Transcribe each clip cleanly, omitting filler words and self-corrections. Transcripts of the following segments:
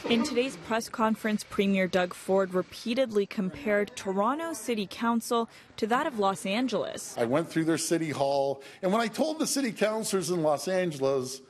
In today's press conference, Premier Doug Ford repeatedly compared Toronto's City Council to that of Los Angeles. I went through their City Hall, and when I told the city councillors in Los Angeles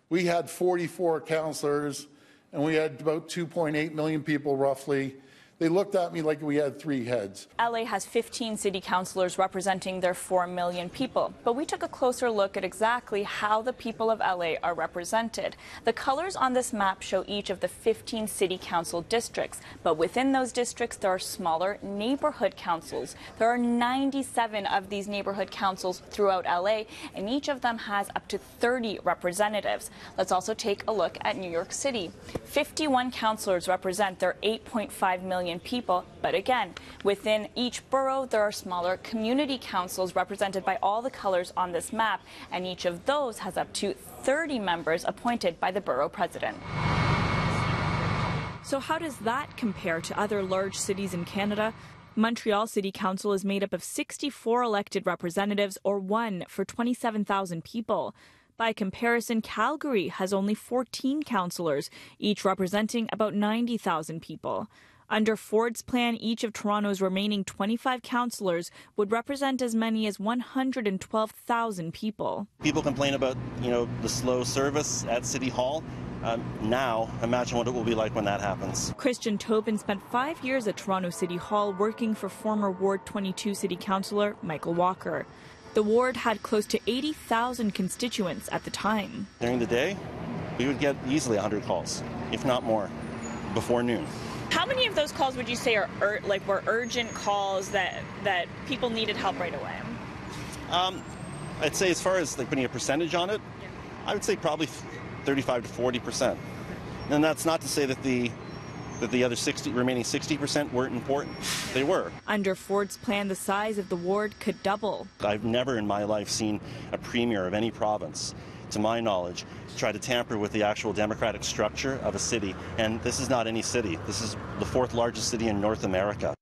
we had 44 councillors and we had about 2.8 million people roughly, they looked at me like we had 3 heads. LA has 15 city councillors representing their 4 million people, but we took a closer look at exactly how the people of LA are represented. The colors on this map show each of the 15 city council districts, but within those districts there are smaller neighborhood councils. There are 97 of these neighborhood councils throughout LA, and each of them has up to 30 representatives. Let's also take a look at New York City. 51 councillors represent their 8.5 million people, but again, within each borough there are smaller community councils represented by all the colors on this map, and each of those has up to 30 members appointed by the borough president. So how does that compare to other large cities in Canada? Montreal City Council is made up of 64 elected representatives, or 1 for 27,000 people. By comparison, Calgary has only 14 councillors, each representing about 90,000 people. Under Ford's plan, each of Toronto's remaining 25 councillors would represent as many as 112,000 people. People complain about, the slow service at City Hall. Now, imagine what it will be like when that happens. Christian Tobin spent 5 years at Toronto City Hall working for former Ward 22 City Councillor Michael Walker. The ward had close to 80,000 constituents at the time. During the day, we would get easily 100 calls, if not more, before noon. How many of those calls would you say are were urgent calls that people needed help right away? I'd say, as far as putting a percentage on it, I would say probably 35 to 40%. And that's not to say that the other remaining 60% weren't important. They were. Under Ford's plan, the size of the ward could double. I've never in my life seen a premier of any province, to my knowledge, try to tamper with the actual democratic structure of a city. And this is not any city. This is the 4th largest city in North America.